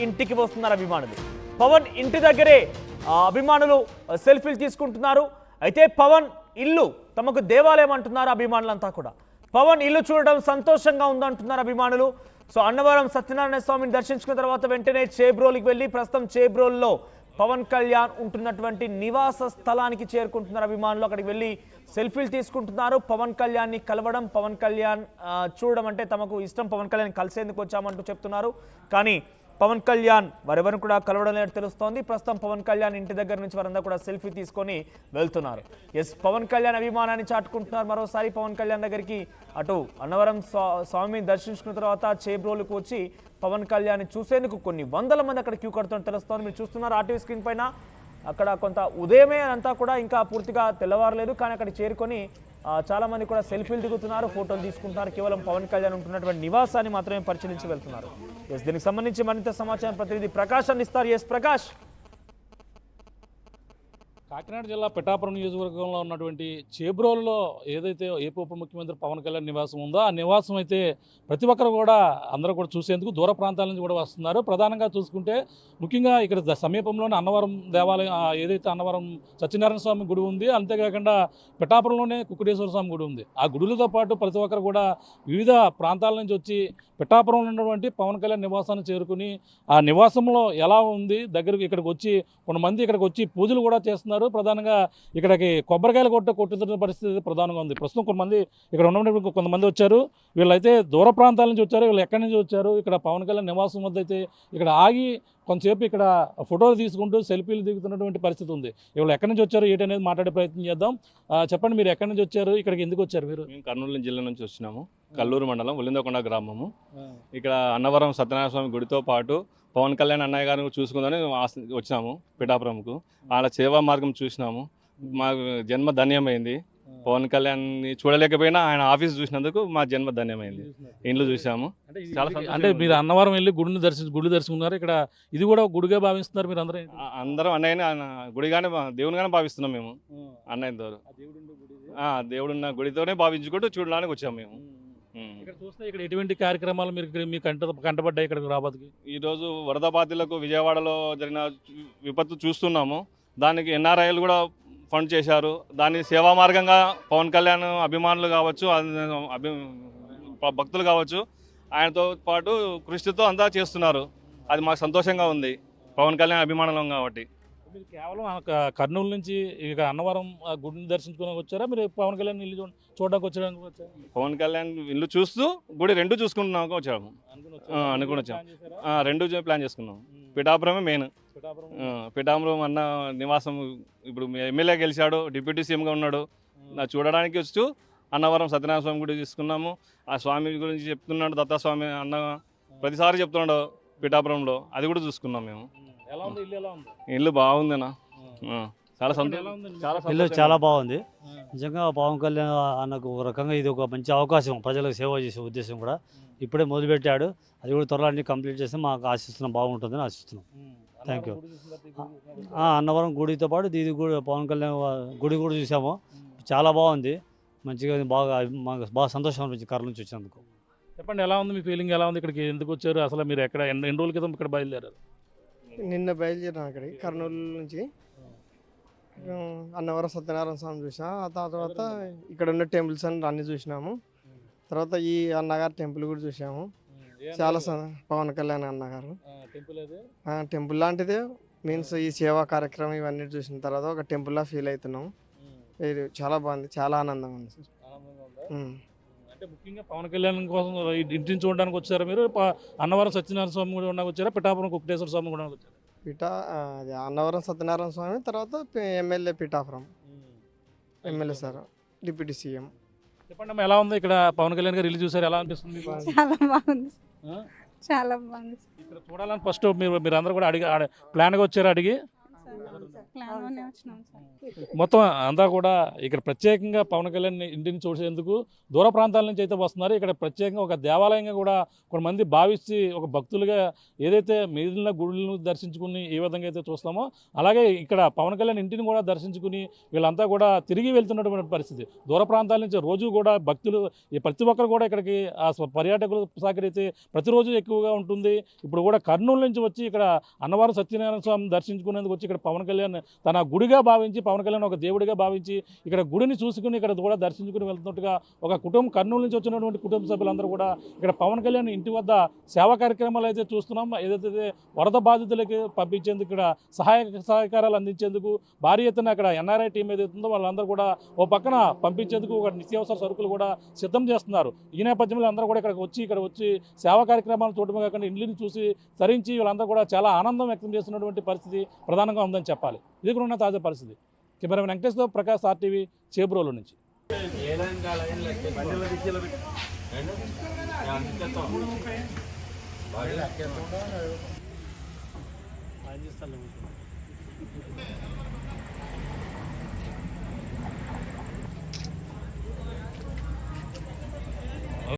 ఇంటికి వస్తున్నారు అభిమానులు. పవన్ ఇంటి దగ్గరే అభిమానులు సెల్ఫీలు తీసుకుంటున్నారు. అయితే పవన్ ఇల్లు తమకు దేవాలయం అంటున్నారు అభిమానులంతా కూడా. పవన్ ఇల్లు చూడడం సంతోషంగా ఉందంటున్నారు అభిమానులు. సో అన్నవరం సత్యనారాయణ స్వామిని దర్శించుకున్న తర్వాత వెంటనే చేబ్రోలికి వెళ్ళి ప్రస్తుతం చేబ్రోల్లో పవన్ కళ్యాణ్ ఉంటున్నటువంటి నివాస స్థలానికి చేరుకుంటున్నారు అభిమానులు. అక్కడికి వెళ్ళి సెల్ఫీలు తీసుకుంటున్నారు. పవన్ కళ్యాణ్ని కలవడం, పవన్ కళ్యాణ్ చూడడం అంటే తమకు ఇష్టం. పవన్ కళ్యాణ్ కలిసేందుకు వచ్చామంటూ చెప్తున్నారు. కానీ పవన్ కళ్యాణ్ వారెవరిని కూడా కలవడం లేదని తెలుస్తోంది. ప్రస్తుతం పవన్ కళ్యాణ్ ఇంటి దగ్గర నుంచి వారందరూ కూడా సెల్ఫీ తీసుకొని వెళ్తున్నారు. ఎస్, పవన్ కళ్యాణ్ అభిమానాన్ని చాటుకుంటున్నారు. మరోసారి పవన్ కళ్యాణ్ దగ్గరికి అటు అన్నవరం స్వామిని దర్శించుకున్న తర్వాత చేబ్రోలుకు వచ్చి పవన్ కళ్యాణ్ చూసేందుకు కొన్ని వందల మంది అక్కడ క్యూ కడుతున్నట్టు తెలుస్తోంది. మీరు చూస్తున్నారు ఆర్టీవీ స్క్రీన్ పైన. అక్కడ కొంత ఉదయమే అంతా కూడా ఇంకా పూర్తిగా తెల్లవారలేదు, కానీ అక్కడ చేరుకొని చాలా మంది కూడా సెల్ఫీలు దిగుతున్నారు, ఫోటోలు తీసుకుంటున్నారు. కేవలం పవన్ కళ్యాణ్ ఉంటున్నటువంటి నివాసాన్ని మాత్రమే పరిశీలించి వెళ్తున్నారు. ఎస్, దీనికి సంబంధించి మరింత సమాచారం ప్రతినిధి ప్రకాష్ అందిస్తారు. ఎస్ ప్రకాష్. కాకినాడ జిల్లా పిఠాపురం నియోజకవర్గంలో ఉన్నటువంటి చేబ్రోలులో ఏదైతే ఏపీ ఉప ముఖ్యమంత్రి పవన్ కళ్యాణ్ నివాసం ఉందో ఆ నివాసం అయితే ప్రతి ఒక్కరు కూడా అందరూ కూడా చూసేందుకు దూర ప్రాంతాల నుంచి కూడా వస్తున్నారు. ప్రధానంగా చూసుకుంటే ముఖ్యంగా ఇక్కడ సమీపంలోనే అన్నవరం దేవాలయం, ఏదైతే అన్నవరం సత్యనారాయణ స్వామి గుడి ఉంది, అంతేకాకుండా పిఠాపురంలోనే కుక్కుటేశ్వర స్వామి గుడి ఉంది. ఆ గుడులతో పాటు ప్రతి ఒక్కరు కూడా వివిధ ప్రాంతాల నుంచి వచ్చి పిఠాపురంలో ఉన్నటువంటి పవన్ కళ్యాణ్ నివాసాన్ని చేరుకుని ఆ నివాసంలో ఎలా ఉంది దగ్గరకు ఇక్కడికి వచ్చి కొంతమంది ఇక్కడికి వచ్చి పూజలు కూడా చేస్తున్నారు. ప్రధానంగా ఇక్కడికి కొబ్బరికాయలు కొట్టుతున్న పరిస్థితి ప్రధానంగా ఉంది. ప్రస్తుతం కొంతమంది ఇక్కడ ఉన్నటువంటి కొంతమంది వచ్చారు. వీళ్ళైతే దూర ప్రాంతాల నుంచి వచ్చారు. వీళ్ళు ఎక్కడి నుంచి వచ్చారు, ఇక్కడ పవన్ కళ్యాణ్ నివాసం వద్ద అయితే ఇక్కడ ఆగి కొంతసేపు ఇక్కడ ఫోటోలు తీసుకుంటూ సెల్ఫీలు దిగుతున్నటువంటి పరిస్థితి ఉంది. వీళ్ళు ఎక్కడి నుంచి వచ్చారు ఏంటి అనేది మాట్లాడే ప్రయత్నం చేద్దాం. చెప్పండి, మీరు ఎక్కడి నుంచి వచ్చారు, ఇక్కడికి ఎందుకు వచ్చారు? మీరు? మేము కర్నూలు జిల్లా నుంచి వచ్చినాము. కల్లూరు మండలం ఉలిందకొండ గ్రామము. ఇక్కడ అన్నవరం సత్యనారాయణ స్వామి గుడితో పాటు పవన్ కళ్యాణ్ అన్నయ్య గారిని చూసుకుందని వచ్చినాము పిఠాపురంకు. వాళ్ళ సేవా మార్గం చూసినాము. మాకు జన్మ ధన్యమైంది. పవన్ కళ్యాణ్ని చూడలేకపోయినా ఆయన ఆఫీస్ చూసినందుకు మా జన్మ ధన్యమైంది. ఇండ్లు చూసాము. అంటే మీరు అన్నవరం వెళ్ళి గుడి దర్శించుకున్నారు. ఇక్కడ ఇది కూడా గుడిగా భావిస్తున్నారు మీరు? అందరం అన్నయ్యని గుడిగానే దేవునిగానే భావిస్తున్నాం మేము. అన్నయ్య ద్వారా దేవుడున్న గుడితోనే భావించుకుంటూ చూడడానికి వచ్చాము మేము. ఇక్కడ చూస్తే ఇక్కడ ఎటువంటి కార్యక్రమాలు మీ కంటపడ్డాయి ఇక్కడ రాబోతుకి? ఈరోజు వరద బాధితులకు విజయవాడలో జరిగిన విపత్తు చూస్తున్నాము. దానికి ఎన్ఆర్ఐలు కూడా ఫండ్ చేశారు. దాన్ని సేవా మార్గంగా పవన్ కళ్యాణ్ అభిమానులు కావచ్చు, భక్తులు కావచ్చు, ఆయనతో పాటు కృషితో అంతా చేస్తున్నారు. అది మాకు సంతోషంగా ఉంది, పవన్ కళ్యాణ్ అభిమానులం కాబట్టి. మీరు కేవలం కర్నూలు నుంచి ఇక అన్నవరం గుడిని దర్శించుకోవడానికి వచ్చారా, మీరు పవన్ కళ్యాణ్ ఇల్లు చూడడానికి వచ్చారు? పవన్ కళ్యాణ్ ఇల్లు చూస్తూ గుడి రెండు చూసుకుంటున్నాక వచ్చాము. అనుకుని వచ్చాము. రెండు ప్లాన్ చేసుకున్నాం. పిఠాపురమే మెయిన్. పిఠాపురం అన్న నివాసం ఇప్పుడు ఎమ్మెల్యే గెలిచాడు, డిప్యూటీ సీఎంగా ఉన్నాడు. చూడడానికి వస్తూ అన్నవరం సత్యనారాయణ స్వామి గుడి తీసుకున్నాము. ఆ స్వామి గురించి చెప్తున్నాడు, దత్తాస్వామి అన్న ప్రతిసారి చెప్తున్నాడు పిఠాపురంలో. అది కూడా చూసుకున్నాం మేము. ఇల్లు బాగుందన్నా, చాలా సంతోషం. ఇల్లు చాలా బాగుంది నిజంగా. పవన్ కళ్యాణ్ అన్నకు ఒక రకంగా ఇది ఒక మంచి అవకాశం, ప్రజలకు సేవ చేసే ఉద్దేశం కూడా ఇప్పుడే మొదలుపెట్టాడు. అది కూడా త్వరలో అన్ని కంప్లీట్ చేస్తే మాకు ఆశిస్తున్నాం, బాగుంటుందని ఆశిస్తున్నాం. Thank you. అన్నవరం గుడితో పాటు ఇది కూడా పవన్ కళ్యాణ్ గుడి కూడా చూసాము. చాలా బాగుంది, మంచిగా మాకు బాగా సంతోషం అనిపించింది కర్నూలు నుంచి వచ్చినందుకు. చెప్పండి, ఎలా ఉంది మీ ఫీలింగ్? ఎలా ఉంది? ఇక్కడికి ఎందుకు వచ్చారు అసలు? మీరు ఎక్కడ ఎన్ని రోజుల క్రితం ఇక్కడ బయలుదేరారు? నిన్న బయలుదేరాను అక్కడికి కర్నూలు నుంచి. అన్నవరం సత్యనారాయణ స్వామి చూసా. ఆ తర్వాత ఇక్కడ ఉన్న టెంపుల్స్ అన్ని చూసినాము. తర్వాత ఈ అన్నగారు టెంపుల్ కూడా చూసాము. చాలా పవన్ కళ్యాణ్ అన్నగారు టెంపుల్ లాంటిదే, మీన్స్ ఈ సేవా కార్యక్రమం ఇవన్నీ చూసిన తర్వాత ఒక టెంపుల్లా ఫీల్ అవుతున్నాం. ఇది చాలా బాగుంది, చాలా ఆనందంగా ఉంది సార్. అంటే ముఖ్యంగా పవన్ కళ్యాణ్ కోసం ఇంటిని చూడడానికి వచ్చారా మీరు? అన్నవరం సత్యనారాయణ స్వామి కూడా ఉండడానికి వచ్చారా? పిఠాపురం కుక్కుటేశ్వర స్వామి కూడా వచ్చారా? అన్నవరం సత్యనారాయణ స్వామి, తర్వాత MLA Pithapuram MLA sir, deputy CM. చెప్పండి అమ్మా, ఎలా ఉంది ఇక్కడ పవన్ కళ్యాణ్ గారు ఇల్లు చూసారు? ఎలా అనిపిస్తుంది? చాలా బాగుంది, చాలా బాగుంది. ఇక్కడ చూడాలని ఫస్ట్ మీరు అందరూ కూడా ప్లాన్గా వచ్చారు అడిగి? ప్లాన్లోనే వచ్చినాం సార్. మొత్తం అంతా కూడా ఇక్కడ ప్రత్యేకంగా పవన్ కళ్యాణ్ ఇంటిని చూసేందుకు దూర ప్రాంతాల నుంచి అయితే వస్తున్నారు. ఇక్కడ ప్రత్యేకంగా ఒక దేవాలయంగా కూడా కొంతమంది భావించి ఒక భక్తులుగా ఏదైతే మిగిలిన గుడులను దర్శించుకుని ఏ విధంగా అయితే చూస్తామో అలాగే ఇక్కడ పవన్ కళ్యాణ్ ఇంటిని కూడా దర్శించుకుని వీళ్ళంతా కూడా తిరిగి వెళ్తున్నటువంటి పరిస్థితి. దూర ప్రాంతాల నుంచి రోజు కూడా భక్తులు ప్రతి ఒక్కరు కూడా ఇక్కడికి పర్యాటకులు సహకరిస్తే ప్రతిరోజు ఎక్కువగా ఉంటుంది. ఇప్పుడు కూడా కర్నూలు నుంచి వచ్చి ఇక్కడ అన్నవరం సత్యనారాయణ స్వామి దర్శించుకునేందుకు వచ్చి ఇక్కడ పవన్ కళ్యాణ్ తన గుడిగా భావించి పవన్ కళ్యాణ్ ఒక దేవుడిగా భావించి ఇక్కడ గుడిని చూసుకుని ఇక్కడ కూడా దర్శించుకుని వెళ్తున్నట్టుగా ఒక కుటుంబం కర్నూలు నుంచి వచ్చినటువంటి కుటుంబ సభ్యులందరూ కూడా ఇక్కడ పవన్ కళ్యాణ్ ఇంటి వద్ద సేవా కార్యక్రమాలు అయితే చూస్తున్నాం. ఏదైతే వరద బాధితులకి పంపించేందుకు ఇక్కడ సహకారాలు అందించేందుకు భారీ ఎత్తున అక్కడ ఎన్ఆర్ఐ టీం ఏదైతుందో వాళ్ళందరూ కూడా ఓ పక్కన పంపించేందుకు ఒక నిత్యావసర సరుకులు కూడా సిద్ధం చేస్తున్నారు. ఈ నేపథ్యంలో అందరూ కూడా ఇక్కడ వచ్చి సేవా కార్యక్రమాలు చూడటమే కాకుండా ఇండ్లని చూసి తరించి వీళ్ళందరూ కూడా చాలా ఆనందం వ్యక్తం చేస్తున్నటువంటి పరిస్థితి ప్రధానంగా ఉందని చెప్పాలి. ఇది కూడా ఉన్న తాజా పరిస్థితి. కెమెరామెన్ వెంకటేశ్తో ప్రకాష్, RTV, చేబ్రోలు నుంచి.